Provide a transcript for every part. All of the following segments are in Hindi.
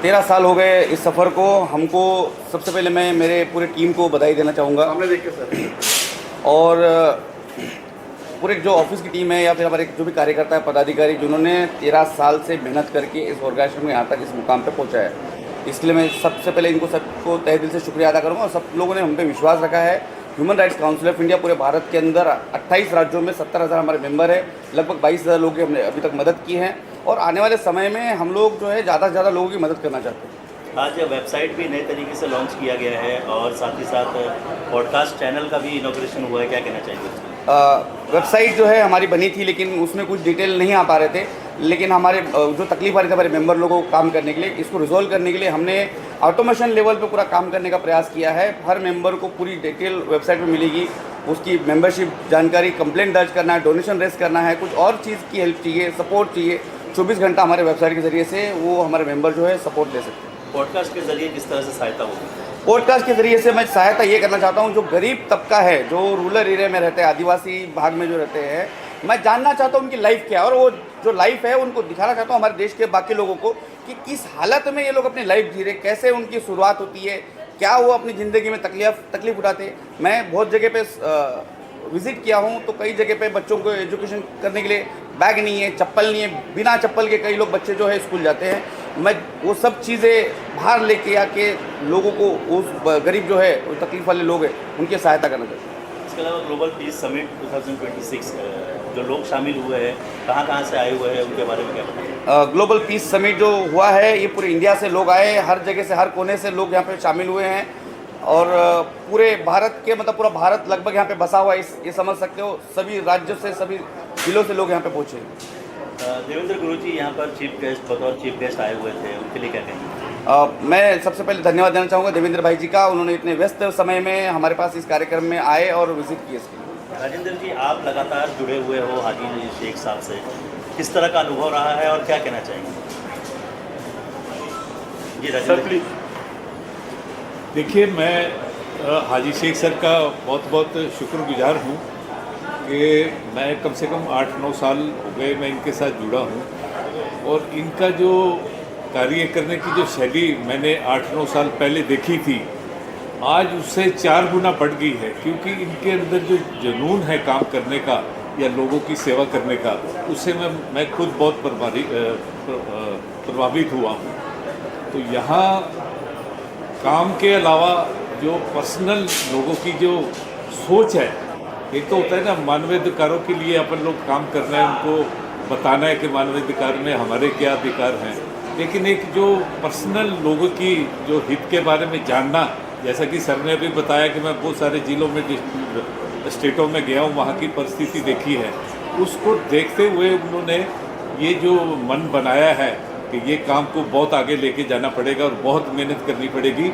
13 साल हो गए इस सफ़र को हमको। सबसे पहले मैं मेरे पूरे टीम को बधाई देना चाहूँगा। हमने देखे सर। और पूरे जो ऑफिस की टीम है या फिर हमारे जो भी कार्यकर्ता है, पदाधिकारी, जिन्होंने 13 साल से मेहनत करके इस ऑर्गेनाइजेशन को यहाँ तक इस मुकाम पे पहुँचा है, इसलिए मैं सबसे पहले इनको सबको तहे दिल से शुक्रिया अदा करूँगा। और सब लोगों ने हम पे विश्वास रखा है। Human rights council of India पूरे भारत के अंदर 28 राज्यों में 70,000 हमारे मेंबर है। लगभग 22,000 लोगों की हमने अभी तक मदद की है और आने वाले समय में हम लोग जो है ज़्यादा से ज़्यादा लोगों की मदद करना चाहते हैं। आज वेबसाइट भी नए तरीके से लॉन्च किया गया है और साथ ही साथ पॉडकास्ट चैनल का भी इनॉग्रेशन हुआ है, क्या कहना चाहिए? वेबसाइट जो है हमारी बनी थी, लेकिन उसमें कुछ डिटेल नहीं आ पा रहे थे। लेकिन हमारे जो तकलीफ आ रही थी हमारे मेंबर लोगों को काम करने के लिए, इसको रिजॉल्व करने के लिए हमने ऑटोमेशन लेवल पे पूरा काम करने का प्रयास किया है। हर मेंबर को पूरी डिटेल वेबसाइट पे मिलेगी, उसकी मेंबरशिप जानकारी, कंप्लेंट दर्ज करना है, डोनेशन रेस करना है, कुछ और चीज़ की हेल्प चाहिए, सपोर्ट चाहिए, 24 घंटा हमारे वेबसाइट के ज़रिए से वो हमारे मेंबर जो है सपोर्ट ले सकते हैं। पॉडकास्ट के ज़रिए किस तरह से सहायता होगी? पॉडकास्ट के ज़रिए से मैं सहायता ये करना चाहता हूँ, जो गरीब तबका है, जो रूरल एरिया में रहते हैं, आदिवासी भाग में जो रहते हैं, मैं जानना चाहता हूँ उनकी लाइफ क्या है, और वो जो लाइफ है उनको दिखाना चाहता हूँ हमारे देश के बाकी लोगों को कि किस हालत में ये लोग अपनी लाइफ जी रहे, कैसे उनकी शुरुआत होती है, क्या वो अपनी ज़िंदगी में तकलीफ उठाते हैं। मैं बहुत जगह पे विज़िट किया हूँ, तो कई जगह पे बच्चों को एजुकेशन करने के लिए बैग नहीं है, चप्पल नहीं है, बिना चप्पल के कई लोग बच्चे जो है स्कूल जाते हैं। मैं वो सब चीज़ें बाहर लेके आके लोगों को, उस गरीब जो है, तकलीफ वाले लोग हैं, उनकी सहायता करना चाहते हैं। इसके अलावा ग्लोबल पीस समिट 2026 जो लोग शामिल हुए हैं, कहाँ से आए हुए हैं, उनके बारे में क्या बताएं? ग्लोबल पीस समिट जो हुआ है, ये पूरे इंडिया से लोग आए, हर जगह से, हर कोने से लोग यहाँ पे शामिल हुए हैं। और पूरे भारत के, मतलब पूरा भारत लगभग यहाँ पे बसा हुआ है, ये समझ सकते हो। सभी राज्यों से, सभी जिलों से लोग यहाँ पे पहुँचे। देवेंद्र गुरुजी यहाँ पर बतौर चीफ गेस्ट आए हुए थे, उनके लिए क्या कहेंगे? मैं सबसे पहले धन्यवाद देना चाहूँगा देवेंद्र भाई जी का। उन्होंने इतने व्यस्त समय में हमारे पास इस कार्यक्रम में आए और विजिट किए इसके लिए। राजेंद्र जी, आप लगातार जुड़े हुए हो हाजी शेख साहब से, किस तरह का अनुभव रहा है और क्या कहना चाहेंगे? जी राजेंद्र प्लीज। देखिए, मैं हाजी शेख सर का बहुत बहुत शुक्रगुजार हूँ कि मैं कम से कम 8-9 साल हो गए मैं इनके साथ जुड़ा हूँ, और इनका जो कार्य करने की जो शैली मैंने 8-9 साल पहले देखी थी, आज उससे 4 गुना बढ़ गई है। क्योंकि इनके अंदर जो जुनून है काम करने का या लोगों की सेवा करने का, उससे मैं खुद बहुत प्रभावित हुआ हूँ। तो यहाँ काम के अलावा जो पर्सनल लोगों की जो सोच है, एक तो होता है ना मानवाधिकारों के लिए अपन लोग काम करना है, उनको बताना है कि मानवाधिकार में हमारे क्या अधिकार हैं, लेकिन एक जो पर्सनल लोगों की जो हित के बारे में जानना, जैसा कि सर ने अभी बताया कि मैं बहुत सारे जिलों में, स्टेटों में गया हूँ, वहाँ की परिस्थिति देखी है, उसको देखते हुए उन्होंने ये जो मन बनाया है कि ये काम को बहुत आगे लेके जाना पड़ेगा और बहुत मेहनत करनी पड़ेगी।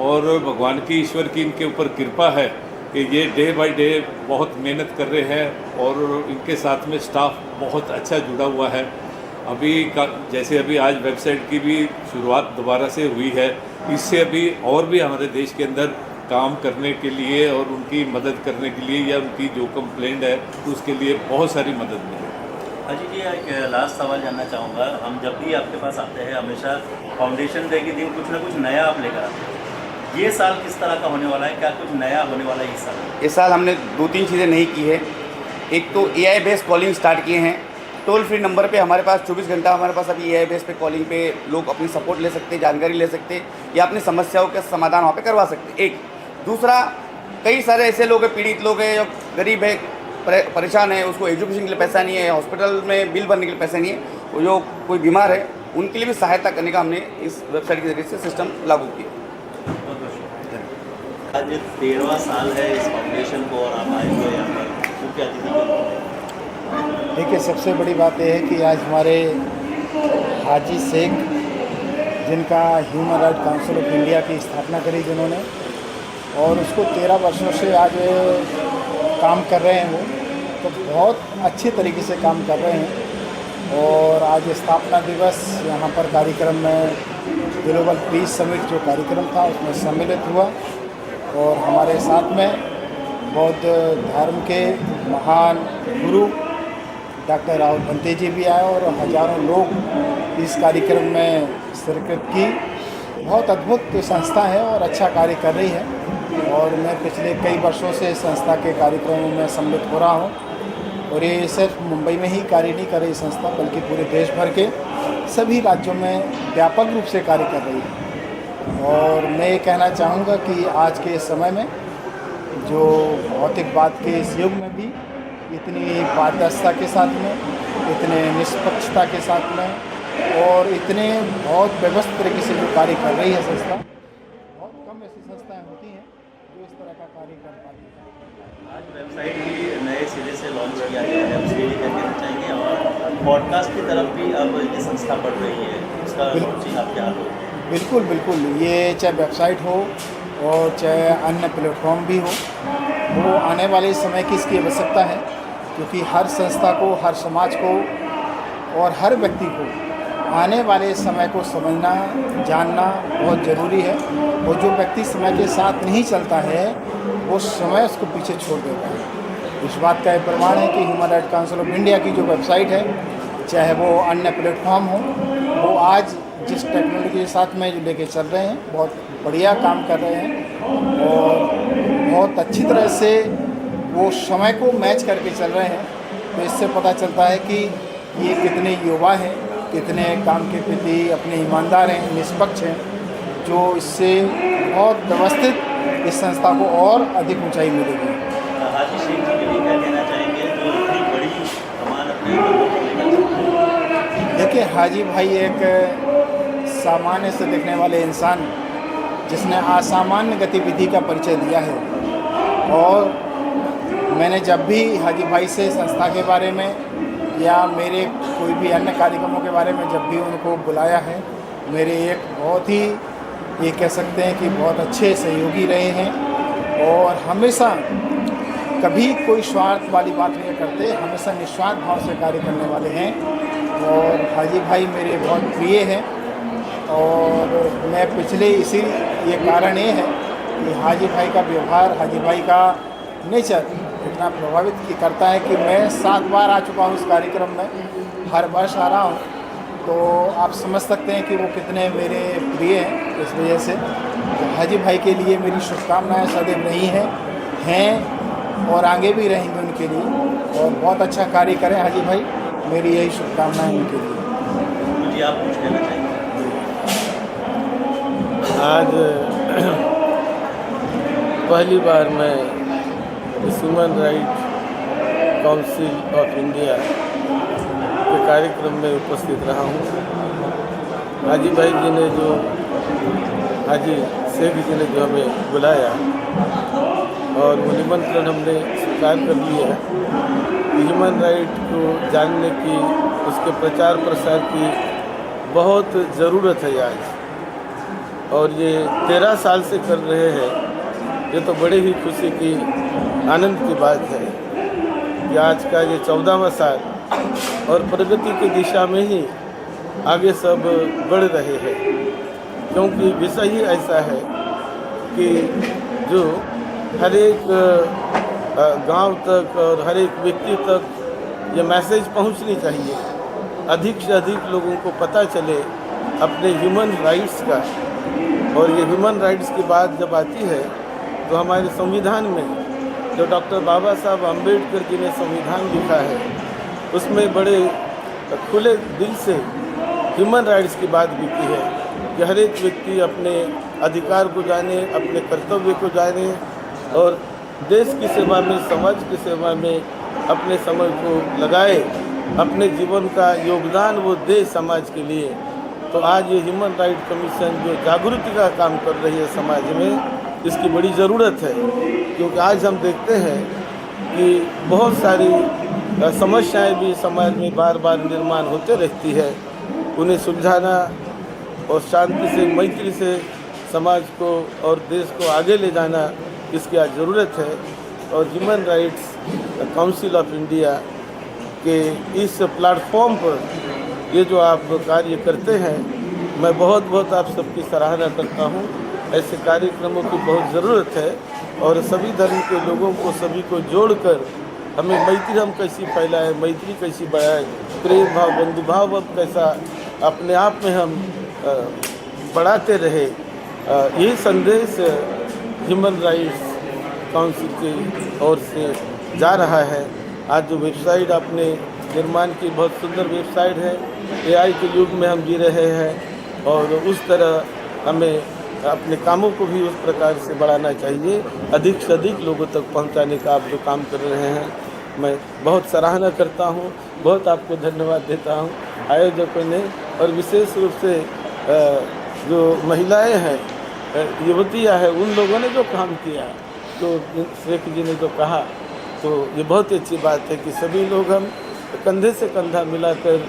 और भगवान की, ईश्वर की इनके ऊपर कृपा है कि ये डे बाय डे बहुत मेहनत कर रहे हैं और इनके साथ में स्टाफ बहुत अच्छा जुड़ा हुआ है। जैसे अभी आज वेबसाइट की भी शुरुआत दोबारा से हुई है, इससे अभी और भी हमारे देश के अंदर काम करने के लिए और उनकी मदद करने के लिए, या उनकी जो कंप्लेंट है उसके लिए बहुत सारी मदद मिली। हाजी जी, एक लास्ट सवाल जानना चाहूँगा। हम जब भी आपके पास आते हैं, हमेशा फाउंडेशन डे के दिन कुछ ना कुछ नया आप लेकर आते हैं। ये साल किस तरह का होने वाला है, क्या कुछ नया होने वाला है इस साल? इस साल हमने 2-3 चीज़ें नहीं की है। एक तो AI बेस्ड कॉलिंग स्टार्ट किए हैं। टोल फ्री नंबर पे हमारे पास 24 घंटा हमारे पास अभी AI बेस पे कॉलिंग पे लोग अपनी सपोर्ट ले सकते हैं, जानकारी ले सकते हैं, या अपनी समस्याओं का समाधान वहाँ पे करवा सकते हैं। एक दूसरा, कई सारे ऐसे लोग हैं, पीड़ित लोग हैं, जो गरीब है, परेशान है, उसको एजुकेशन के लिए पैसा नहीं है, हॉस्पिटल में बिल भरने के लिए पैसा नहीं है, जो कोई बीमार है, उनके लिए भी सहायता करने का हमने इस वेबसाइट के जरिए से सिस्टम लागू किया। आज 13वां साल है इस फाउंडेशन को और आप आए हुए यहाँ पर, तो क्या देखिए, सबसे बड़ी बात यह है कि आज हमारे हाजी शेख, जिनका human right council of India की स्थापना करी जिन्होंने, और उसको 13 वर्षों से आज काम कर रहे हैं वो, तो बहुत अच्छे तरीके से काम कर रहे हैं। और आज स्थापना दिवस यहाँ पर कार्यक्रम में ग्लोबल पीस समिट जो कार्यक्रम था उसमें सम्मिलित हुआ, और हमारे साथ में बौद्ध धर्म के महान गुरु डॉक्टर राहुल भंते जी भी आए और हजारों लोग इस कार्यक्रम में शिरकत की। बहुत अद्भुत संस्था है और अच्छा कार्य कर रही है, और मैं पिछले कई वर्षों से संस्था के कार्यक्रमों में सम्मिलित हो रहा हूँ। और ये सिर्फ मुंबई में ही कार्य नहीं कर रही संस्था, बल्कि पूरे देश भर के सभी राज्यों में व्यापक रूप से कार्य कर रही है। और मैं ये कहना चाहूँगा कि आज के समय में जो भौतिकवाद के इस युग में भी इतनी पारदर्शिता के साथ में, इतने निष्पक्षता के साथ में और इतने बहुत व्यवस्थित तरीके से जो कार्य कर रही है संस्था, बहुत कम ऐसी संस्थाएं होती हैं जो इस तरह का कार्य कर पाती हैं। आज वेबसाइट भी नए सिरे से लॉन्च किया गया है, उसके लिए क्या कहना चाहेंगे? और पॉडकास्ट की तरफ भी अब ये संस्था बढ़ रही है, उसका लॉन्चिंग आप क्या हो? बिल्कुल बिल्कुल, ये चाहे वेबसाइट हो और चाहे अन्य प्लेटफॉर्म भी हो, वो आने वाले समय की इसकी आवश्यकता है, क्योंकि हर संस्था को, हर समाज को और हर व्यक्ति को आने वाले समय को समझना, जानना बहुत ज़रूरी है। और जो व्यक्ति समय के साथ नहीं चलता है, वो समय उसको पीछे छोड़ देता है। इस बात का ये प्रमाण है कि human right council of India की जो वेबसाइट है, चाहे वो अन्य प्लेटफॉर्म हो, वो आज जिस टेक्नोलॉजी के साथ में जो लेके चल रहे हैं, बहुत बढ़िया काम कर रहे हैं और बहुत अच्छी तरह से वो समय को मैच करके चल रहे हैं। तो इससे पता चलता है कि ये कितने युवा हैं, कितने काम के प्रति अपने ईमानदार हैं, निष्पक्ष हैं, जो इससे बहुत व्यवस्थित इस संस्था को और अधिक ऊंचाई मिलेगी। हाजी शेख जी के लिए क्या कहना चाहेंगे, जो इतनी बड़ी कमान अपने लोगों को लेकर चलते हैं? देखिए, हाजी भाई एक सामान्य से दिखने वाले इंसान, जिसने असामान्य गतिविधि का परिचय दिया है। और मैंने जब भी हाजी भाई से संस्था के बारे में या मेरे कोई भी अन्य कार्यक्रमों के बारे में जब भी उनको बुलाया है, मेरे एक बहुत ही, ये कह सकते हैं कि बहुत अच्छे सहयोगी रहे हैं और हमेशा कभी कोई स्वार्थ वाली बात नहीं करते, हमेशा निस्वार्थ भाव से कार्य करने वाले हैं। और हाजी भाई मेरे बहुत प्रिय हैं और मैं पिछले इसी ये कारण ये है कि हाजी भाई का व्यवहार, हाजी भाई का नेचर इतना प्रभावित करता है कि मैं 7 बार आ चुका हूँ इस कार्यक्रम में, हर वर्ष आ रहा हूँ। तो आप समझ सकते हैं कि वो कितने मेरे प्रिय हैं। इस वजह से तो हाजी भाई के लिए मेरी शुभकामनाएं सदैव रही हैं और आगे भी रहेंगी उनके लिए, और बहुत अच्छा कार्य करें हाजी भाई, मेरी यही शुभकामनाएं उनके लिए। जी, आप कुछ कहना चाहेंगे? आज पहली बार मैं इस human right council of India के कार्यक्रम में उपस्थित रहा हूँ। हाजी भाई जी ने जो, हाजी शेख जी ने जो हमें बुलाया और वो निमंत्रण हमने स्वीकार कर लिया है। ह्यूमन राइट को जानने की, उसके प्रचार प्रसार की बहुत ज़रूरत है आज, और ये 13 साल से कर रहे हैं। ये तो बड़े ही खुशी की, आनंद की बात है कि आज का ये 14वां साल और प्रगति की दिशा में ही आगे सब बढ़ रहे हैं, क्योंकि विषय ही ऐसा है कि जो हर एक गांव तक और हर एक व्यक्ति तक ये मैसेज पहुंचनी चाहिए, अधिक से अधिक लोगों को पता चले अपने ह्यूमन राइट्स का। और ये ह्यूमन राइट्स की बात जब आती है तो हमारे संविधान में जो डॉक्टर बाबा साहब अम्बेडकर जी ने संविधान लिखा है, उसमें बड़े खुले दिल से ह्यूमन राइट्स की बात भी की है कि हर एक व्यक्ति अपने अधिकार को जाने, अपने कर्तव्य को जाने और देश की सेवा में, समाज की सेवा में अपने समय को लगाए, अपने जीवन का योगदान वो दे समाज के लिए। तो आज ये ह्यूमन राइट कमीशन जो जागृति का काम कर रही है समाज में, इसकी बड़ी ज़रूरत है, क्योंकि आज हम देखते हैं कि बहुत सारी समस्याएं भी समाज में बार बार निर्माण होते रहती है। उन्हें सुलझाना और शांति से, मैत्री से समाज को और देश को आगे ले जाना, इसकी आज ज़रूरत है। और human rights council of India के इस प्लेटफॉर्म पर ये जो आप कार्य करते हैं, मैं बहुत बहुत आप सबकी सराहना करता हूँ। ऐसे कार्यक्रमों की बहुत ज़रूरत है और सभी धर्म के लोगों को, सभी को जोड़कर हमें मैत्री हम कैसी फैलाएं, मैत्री कैसी बढ़ाएं, प्रेम भाव बंधु भाव अब कैसा अपने आप में हम बढ़ाते रहे। यही संदेश ह्यूमन राइट्स काउंसिल की ओर से जा रहा है। आज जो वेबसाइट आपने निर्माण की, बहुत सुंदर वेबसाइट है। AI के युग में हम जी रहे हैं और उस तरह हमें अपने कामों को भी उस प्रकार से बढ़ाना चाहिए, अधिक से अधिक लोगों तक पहुंचाने का आप जो काम कर रहे हैं, मैं बहुत सराहना करता हूं, बहुत आपको धन्यवाद देता हूं आयोजकों ने, और विशेष रूप से जो महिलाएं हैं, युवतियाँ हैं, उन लोगों ने जो काम किया, तो शेख जी ने जो कहा, तो ये बहुत अच्छी बात है कि सभी लोग हम कंधे से कंधा मिलाकर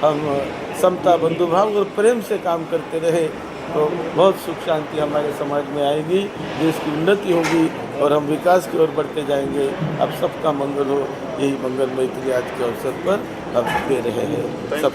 हम समता बंधुभाव और प्रेम से काम करते रहे, तो बहुत सुख शांति हमारे समाज में आएगी, देश की उन्नति होगी और हम विकास की ओर बढ़ते जाएंगे। अब सबका मंगल हो, यही मंगल मैत्री आज के अवसर पर हम दे रहे हैं सब।